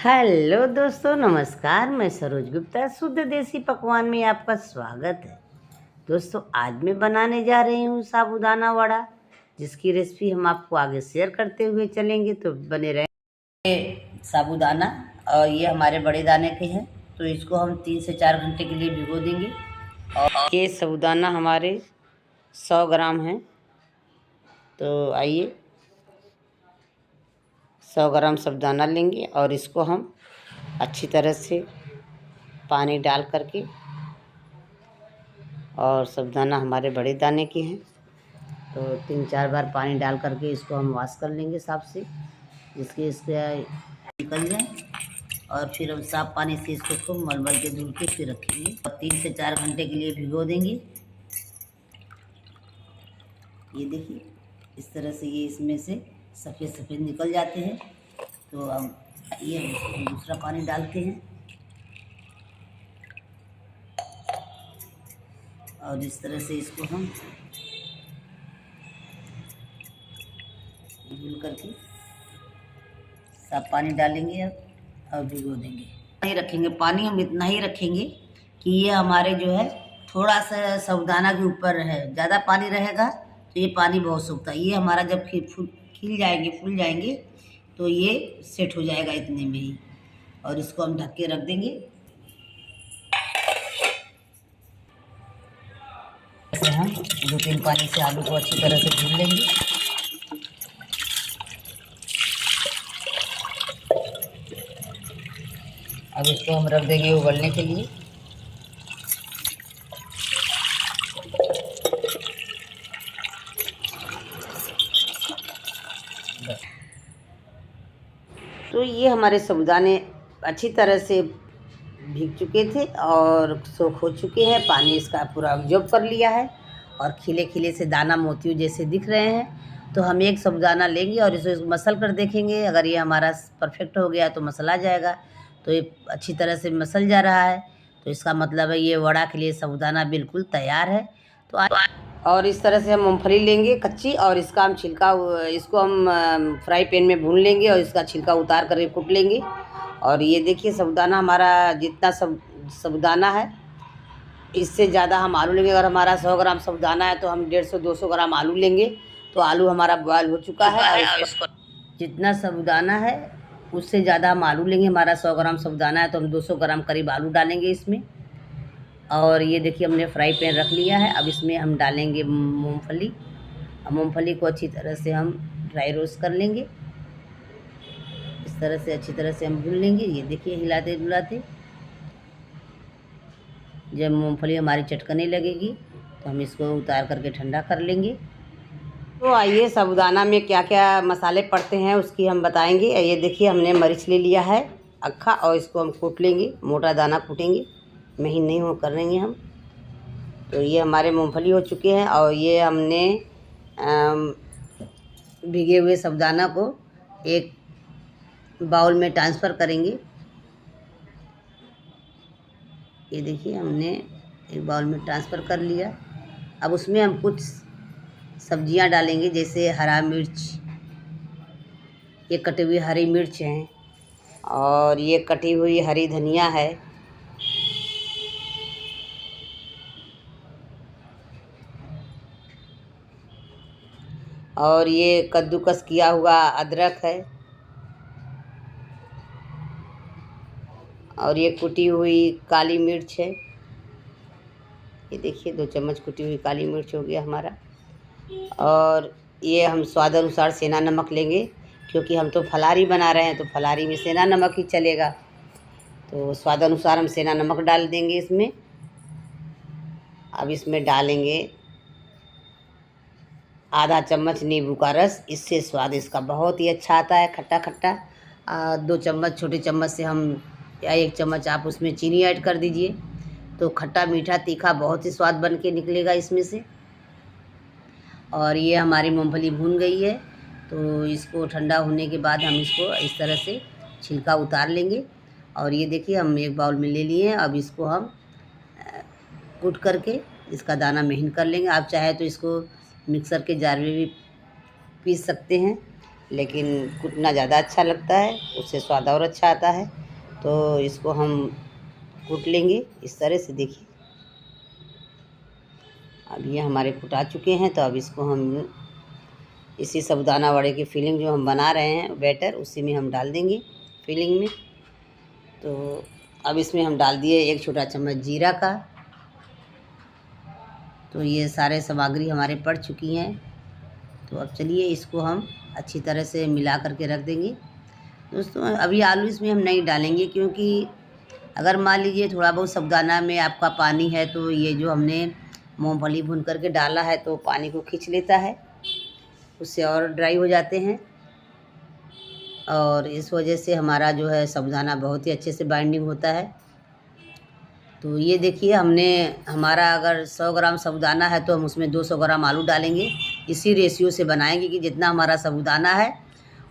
Hello दोस्तों, नमस्कार। मैं सरोज गुप्ता, शुद्ध देसी पकवान में आपका स्वागत है। दोस्तों, आज मैं बनाने जा रही हूँ साबूदाना वड़ा, जिसकी रेसिपी हम आपको आगे शेयर करते हुए चलेंगे, तो बने रहें। साबूदाना और ये हमारे बड़े दाने के हैं, तो इसको हम 3 से 4 घंटे के लिए भिगो देंगे। और ये साबूदाना हमारे 100 ग्राम हैं। तो आइए 100 ग्राम साबूदाना लेंगे और इसको हम अच्छी तरह से पानी डाल करके, और साबूदाना हमारे बड़े दाने के हैं, तो 3-4 बार पानी डाल करके इसको हम वॉश कर लेंगे साफ से, जिसके इसके निकल जाए। और फिर हम साफ पानी से इसको खूब मल के धुल के फिर रखेंगे और 3 से 4 घंटे के लिए भिगो देंगे। ये देखिए, इस तरह से ये इसमें से सफ़ेद सफ़ेद निकल जाते हैं। तो अब ये दूसरा पानी डालते हैं और इस तरह से इसको हम धुल करके साफ पानी डालेंगे अब और भिगो देंगे। नहीं रखेंगे पानी, हम इतना ही रखेंगे कि ये हमारे जो है थोड़ा सा साबूदाना के ऊपर है। ज़्यादा पानी रहेगा तो ये पानी बहुत सूखता है। ये हमारा जब खिल जाएंगे, फूल जाएंगे, तो ये सेट हो जाएगा इतने में ही। और इसको हम ढक के रख देंगे। ऐसे हम 2-3 पानी से आलू को अच्छी तरह से धुल लेंगे। अब इसको हम रख देंगे उबलने के लिए। तो ये हमारे साबूदाने अच्छी तरह से भीग चुके थे और सोख हो चुके हैं। पानी इसका पूरा अब्जॉर्ब कर लिया है और खिले खिले से दाना मोतियों जैसे दिख रहे हैं। तो हम एक साबूदाना लेंगे और इसको मसल कर देखेंगे। अगर ये हमारा परफेक्ट हो गया तो मसला जाएगा। तो ये अच्छी तरह से मसल जा रहा है, तो इसका मतलब है ये वड़ा के लिए साबूदाना बिल्कुल तैयार है। तो और इस तरह से हम मूंगफली लेंगे कच्ची, और इसका हम छिलका, इसको हम फ्राई पैन में भून लेंगे और इसका छिलका उतार करके कूट लेंगे। और ये देखिए, साबूदाना हमारा जितना साबूदाना है, इससे ज़्यादा हम आलू लेंगे। अगर हमारा 100 ग्राम साबूदाना है तो हम 150-200 ग्राम आलू लेंगे। तो आलू हमारा बॉयल हो चुका है और इसको जितना साबूदाना है उससे ज़्यादा हम आलू लेंगे। हमारा 100 ग्राम साबूदाना है तो हम 200 ग्राम करीब आलू डालेंगे इसमें। और ये देखिए, हमने फ्राई पैन रख लिया है। अब इसमें हम डालेंगे मूंगफली। अब मूंगफली को अच्छी तरह से हम ड्राई रोस्ट कर लेंगे। इस तरह से अच्छी तरह से हम भून लेंगे। ये देखिए, हिलाते डुलाते जब मूंगफली हमारी चटकने लगेगी तो हम इसको उतार करके ठंडा कर लेंगे। तो आइए, साबूदाना में क्या क्या मसाले पड़ते हैं उसकी हम बताएंगे। ये देखिए, हमने मरीच ले लिया है अक्खा, और इसको हम कूट लेंगे। मोटा दाना कूटेंगे, महीन नहीं हो करेंगे हम। तो ये हमारे मूंगफली हो चुके हैं और ये हमने भीगे हुए साबूदाना को एक बाउल में ट्रांसफ़र करेंगे। ये देखिए, हमने एक बाउल में ट्रांसफ़र कर लिया। अब उसमें हम कुछ सब्जियां डालेंगे, जैसे हरा मिर्च, ये कटी हुई हरी मिर्च है, और ये कटी हुई हरी धनिया है, और ये कद्दूकस किया हुआ अदरक है, और ये कुटी हुई काली मिर्च है। ये देखिए, 2 चम्मच कुटी हुई काली मिर्च हो गया हमारा। और ये हम स्वाद अनुसार सेंधा नमक लेंगे, क्योंकि हम तो फलारी बना रहे हैं, तो फलारी में सेंधा नमक ही चलेगा। तो स्वाद अनुसार हम सेंधा नमक डाल देंगे इसमें। अब इसमें डालेंगे आधा चम्मच नींबू का रस। इससे स्वाद इसका बहुत ही अच्छा आता है, खट्टा खट्टा। 2 चम्मच छोटे चम्मच से हम, या 1 चम्मच आप उसमें चीनी ऐड कर दीजिए, तो खट्टा मीठा तीखा बहुत ही स्वाद बन के निकलेगा इसमें से। और ये हमारी मूंगफली भून गई है, तो इसको ठंडा होने के बाद हम इसको इस तरह से छिलका उतार लेंगे। और ये देखिए, हम एक बाउल में ले लिए हैं। अब इसको हम कूट करके इसका दाना महीन कर लेंगे। आप चाहे तो इसको मिक्सर के जार में भी पीस सकते हैं, लेकिन कूटना ज़्यादा अच्छा लगता है, उससे स्वाद और अच्छा आता है। तो इसको हम कूट लेंगे इस तरह से। देखिए अब ये हमारे कुटा चुके हैं। तो अब इसको हम इसी साबूदाना वड़े की फिलिंग जो हम बना रहे हैं बैटर, उसी में हम डाल देंगे फिलिंग में। तो अब इसमें हम डाल दिए 1 छोटा चम्मच जीरा का। तो ये सारे सामग्री हमारे पड़ चुकी हैं। तो अब चलिए इसको हम अच्छी तरह से मिला करके रख देंगे। दोस्तों अभी आलू इसमें हम नहीं डालेंगे, क्योंकि अगर मान लीजिए थोड़ा बहुत साबूदाना में आपका पानी है तो ये जो हमने मूंगफली भून करके डाला है तो पानी को खींच लेता है, उससे और ड्राई हो जाते हैं। और इस वजह से हमारा जो है साबूदाना बहुत ही अच्छे से बाइंडिंग होता है। तो ये देखिए हमने हमारा अगर 100 ग्राम साबूदाना है तो हम उसमें 200 ग्राम आलू डालेंगे। इसी रेशियो से बनाएंगे कि जितना हमारा साबूदाना है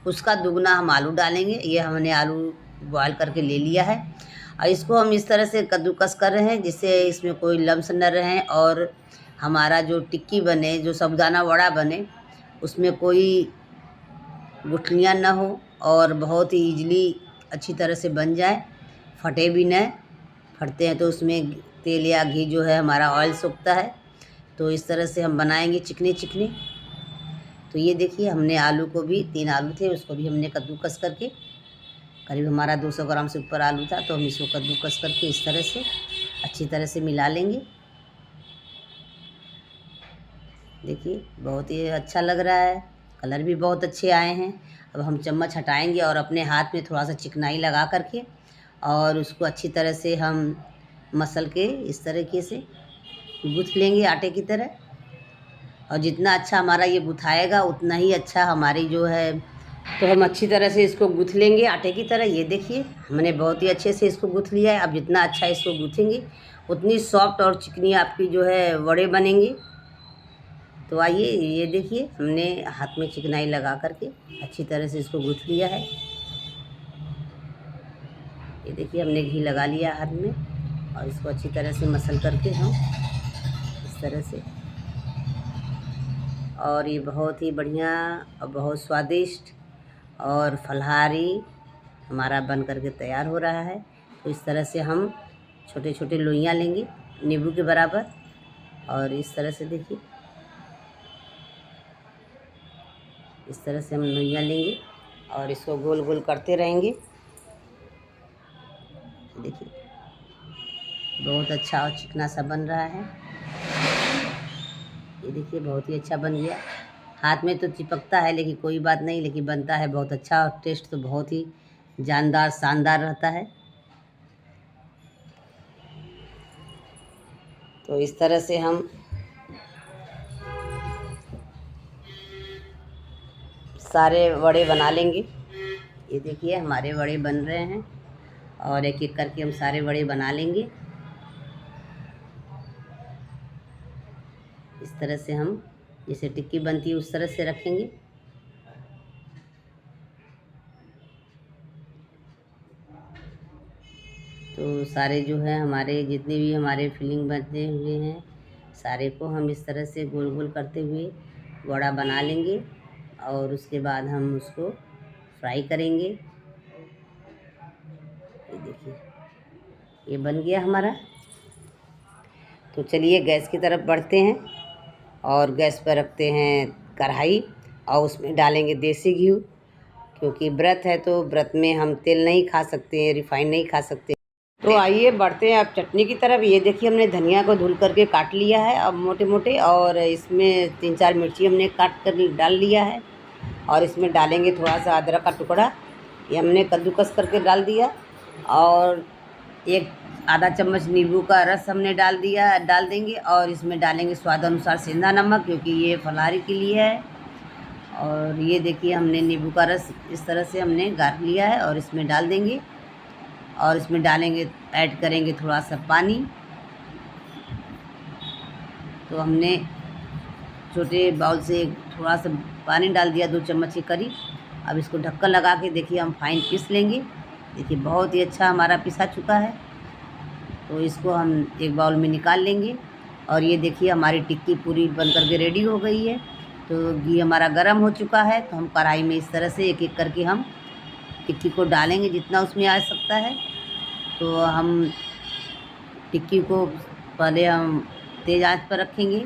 उसका दुगना हम आलू डालेंगे। ये हमने आलू बॉयल करके ले लिया है और इसको हम इस तरह से कद्दूकस कर रहे हैं जिससे इसमें कोई लम्स न रहें और हमारा जो टिक्की बने, जो साबूदाना वड़ा बने, उसमें कोई गुठलियाँ ना हो और बहुत ही ईजिली अच्छी तरह से बन जाए, फटे भी न। फटते हैं तो उसमें तेल या घी जो है हमारा ऑयल सूखता है। तो इस तरह से हम बनाएंगे चिकने चिकने। तो ये देखिए हमने आलू को भी 3 आलू थे, उसको भी हमने कद्दूकस करके, करीब हमारा 200 ग्राम से ऊपर आलू था, तो हम इसको कद्दूकस करके इस तरह से अच्छी तरह से मिला लेंगे। देखिए बहुत ही अच्छा लग रहा है, कलर भी बहुत अच्छे आए हैं। अब हम चम्मच हटाएंगे और अपने हाथ में थोड़ा सा चिकनाई लगा करके और उसको अच्छी तरह से हम मसल के इस तरीके से गूँथ लेंगे आटे की तरह। और जितना अच्छा हमारा ये गुथाएगा उतना ही अच्छा हमारी जो है, तो हम अच्छी तरह से इसको गूँथ लेंगे आटे की तरह। ये देखिए हमने बहुत ही अच्छे से इसको गूँथ लिया है। अब जितना अच्छा इसको गूँथेंगे उतनी सॉफ्ट और चिकनी आपकी जो है वड़े बनेंगे। तो आइए ये देखिए हमने हाथ में चिकनाई लगा करके अच्छी तरह से इसको गूँथ लिया है। ये देखिए हमने घी लगा लिया हाथ में और इसको अच्छी तरह से मसल करके हम इस तरह से, और ये बहुत ही बढ़िया और बहुत स्वादिष्ट और फलहारी हमारा बन करके तैयार हो रहा है। तो इस तरह से हम छोटे छोटे लोइयाँ लेंगे नींबू के बराबर और इस तरह से देखिए इस तरह से हम लोइयाँ लेंगे और इसको गोल गोल करते रहेंगे। देखिए बहुत अच्छा और चिकना सा बन रहा है। ये देखिए बहुत ही अच्छा बन गया। हाथ में तो चिपकता है लेकिन कोई बात नहीं, लेकिन बनता है बहुत अच्छा और टेस्ट तो बहुत ही जानदार शानदार रहता है। तो इस तरह से हम सारे वड़े बना लेंगे। ये देखिए हमारे वड़े बन रहे हैं और एक एक करके हम सारे वड़े बना लेंगे। इस तरह से हम जैसे टिक्की बनती है उस तरह से रखेंगे। तो सारे जो है हमारे जितने भी हमारे फिलिंग बने हुए हैं सारे को हम इस तरह से गोल गोल करते हुए वड़ा बना लेंगे और उसके बाद हम उसको फ्राई करेंगे। ये देखिए ये बन गया हमारा। तो चलिए गैस की तरफ बढ़ते हैं और गैस पर रखते हैं कढ़ाई और उसमें डालेंगे देसी घी, क्योंकि व्रत है तो व्रत में हम तेल नहीं खा सकते, रिफाइंड नहीं खा सकते। तो आइए बढ़ते हैं अब चटनी की तरफ। ये देखिए हमने धनिया को धुल करके काट लिया है अब मोटे मोटे, और इसमें 3-4 मिर्ची हमने काट कर डाल लिया है और इसमें डालेंगे थोड़ा सा अदरक का टुकड़ा, ये हमने कद्दूकस करके डाल दिया, और एक आधा चम्मच नींबू का रस हमने डाल देंगे और इसमें डालेंगे स्वाद अनुसार सेंधा नमक, क्योंकि ये फलाहारी के लिए है। और ये देखिए हमने नींबू का रस इस तरह से हमने गार लिया है और इसमें डाल देंगे और इसमें डालेंगे, ऐड करेंगे थोड़ा सा पानी। तो हमने छोटे बाउल से थोड़ा सा पानी डाल दिया, 2 चम्मच के करीब। अब इसको ढक्कन लगा के देखिए हम फाइन पीस लेंगे। देखिए बहुत ही अच्छा हमारा पिसा चुका है। तो इसको हम एक बाउल में निकाल लेंगे और ये देखिए हमारी टिक्की पूरी बन करके रेडी हो गई है। तो घी हमारा गर्म हो चुका है, तो हम कढ़ाई में इस तरह से एक एक करके हम टिक्की को डालेंगे जितना उसमें आ सकता है। तो हम टिक्की को पहले हम तेज़ आंच पर रखेंगे,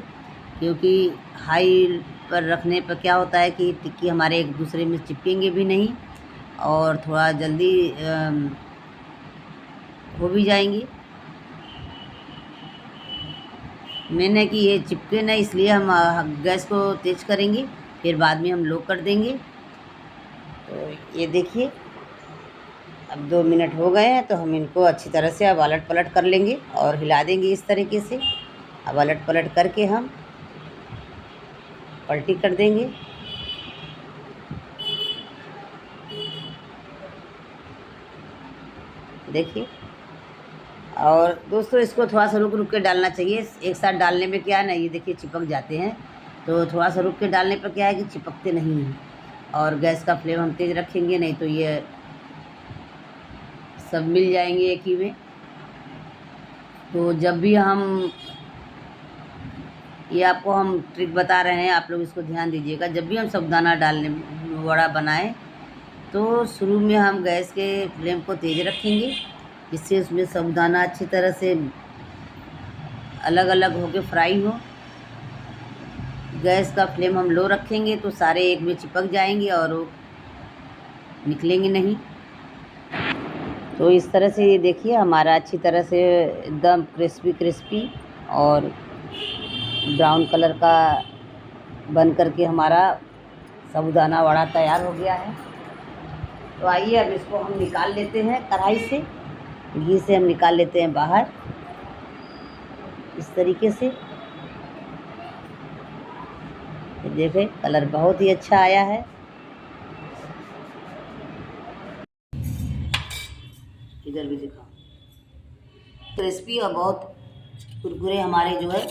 क्योंकि हाई पर रखने पर क्या होता है कि टिक्की हमारे एक दूसरे में चिपकेंगे भी नहीं और थोड़ा जल्दी हो भी जाएंगी। मैंने कि ये चिपके नहीं, इसलिए हम गैस को तेज़ करेंगे, फिर बाद में हम लो कर देंगे। तो ये देखिए अब 2 मिनट हो गए हैं, तो हम इनको अच्छी तरह से अब अलट पलट कर लेंगे और हिला देंगे इस तरीके से। अब अलट पलट करके हम पलटी कर देंगे। देखिए, और दोस्तों इसको थोड़ा सा रुक रुक के डालना चाहिए, एक साथ डालने में क्या है ना, ये देखिए चिपक जाते हैं। तो थोड़ा सा रुक के डालने पर क्या है कि चिपकते नहीं हैं। और गैस का फ्लेम हम तेज़ रखेंगे, नहीं तो ये सब मिल जाएंगे एक ही में। तो जब भी हम ये आपको हम ट्रिक बता रहे हैं, आप लोग इसको ध्यान दीजिएगा। जब भी हम साबूदाना डालने वड़ा बनाएं तो शुरू में हम गैस के फ्लेम को तेज़ रखेंगे, जिससे उसमें साबूदाना अच्छी तरह से अलग अलग होके फ्राई हो। गैस का फ्लेम हम लो रखेंगे तो सारे एक में चिपक जाएंगे और वो निकलेंगे नहीं। तो इस तरह से ये देखिए हमारा अच्छी तरह से एकदम क्रिस्पी क्रिस्पी और ब्राउन कलर का बन करके हमारा साबूदाना वड़ा तैयार हो गया है। तो आइए अब इसको हम निकाल लेते हैं कढ़ाई से, घी से हम निकाल लेते हैं बाहर इस तरीके से। देखें कलर बहुत ही अच्छा आया है। इधर भी दिखाओ, क्रिस्पी और बहुत कुरकुरे हमारे जो है।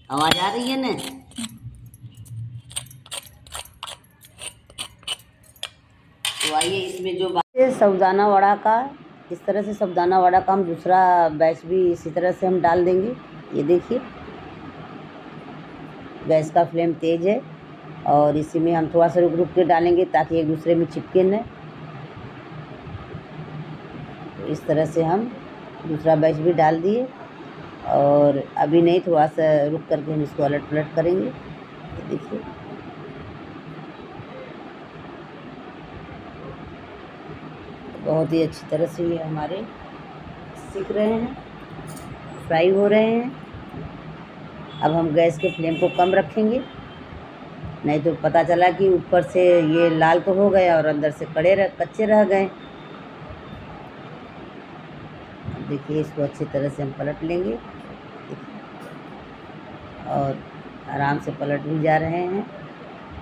आवाज़ आ रही है ना? तो आइए इसमें जो साबूदाना वड़ा का, इस तरह से साबूदाना वड़ा का हम दूसरा बैच भी इसी तरह से हम डाल देंगे। ये देखिए गैस का फ्लेम तेज़ है और इसी में हम थोड़ा सा रुक रुक के डालेंगे ताकि एक दूसरे में चिपके न। तो इस तरह से हम दूसरा बैच भी डाल दिए और अभी नहीं, थोड़ा सा रुक करके हम इसको अलट पलट करेंगे। ये देखिए बहुत ही अच्छी तरह से ये हमारे सिक रहे हैं, फ्राई हो रहे हैं। अब हम गैस के फ्लेम को कम रखेंगे, नहीं तो पता चला कि ऊपर से ये लाल तो हो गए और अंदर से कच्चे रह गए। अब देखिए इसको अच्छी तरह से हम पलट लेंगे और आराम से पलट भी जा रहे हैं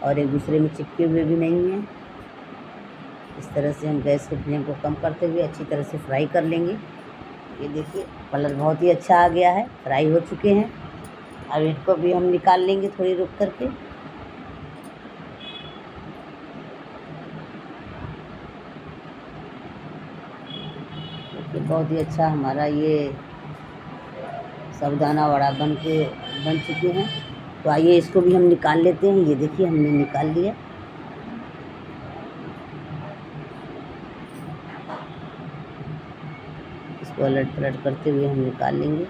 और एक दूसरे में चिपके हुए भी नहीं हैं। इस तरह से हम गैस के फ्लेम को कम करते हुए अच्छी तरह से फ्राई कर लेंगे। ये देखिए कलर बहुत ही अच्छा आ गया है, फ्राई हो चुके हैं। अब इनको भी हम निकाल लेंगे थोड़ी रुक करके। देखिए बहुत ही अच्छा हमारा ये साबूदाना वड़ा बन चुके हैं। तो आइए इसको भी हम निकाल लेते हैं। ये देखिए हमने निकाल लिया। इसको अलट पलट करते हुए हम निकाल लेंगे।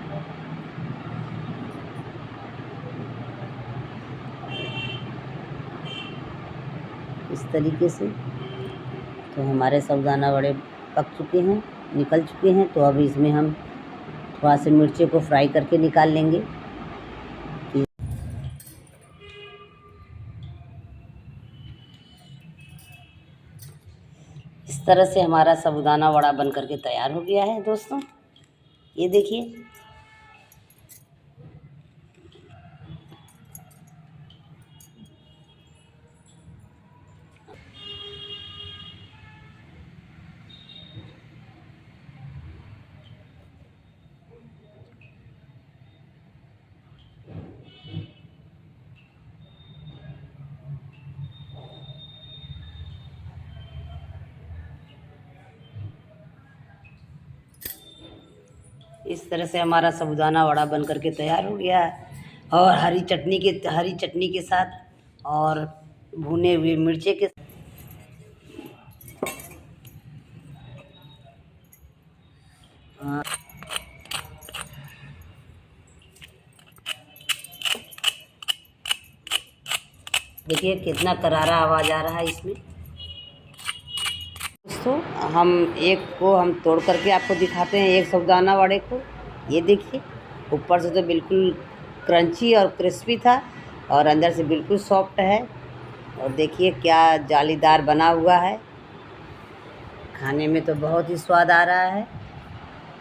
इस तरीके से तो हमारे साबूदाना वड़े पक चुके हैं, निकल चुके हैं। तो अब इसमें हम थोड़ा से मिर्ची को फ्राई करके निकाल लेंगे। इस तरह से हमारा साबूदाना वड़ा बन करके तैयार हो गया है दोस्तों। ये देखिए इस तरह से हमारा साबूदाना वड़ा बन करके तैयार हो गया है। और हरी चटनी के साथ और भुने हुए मिर्चे के देखिए कितना करारा आवाज़ आ रहा है इसमें। दोस्तों हम तोड़ करके आपको दिखाते हैं एक साबूदाना वड़े को। ये देखिए ऊपर से तो बिल्कुल क्रंची और क्रिस्पी था और अंदर से बिल्कुल सॉफ्ट है। और देखिए क्या जालीदार बना हुआ है, खाने में तो बहुत ही स्वाद आ रहा है।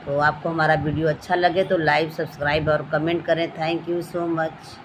तो आपको हमारा वीडियो अच्छा लगे तो लाइक, सब्सक्राइब और कमेंट करें। Thank you so much.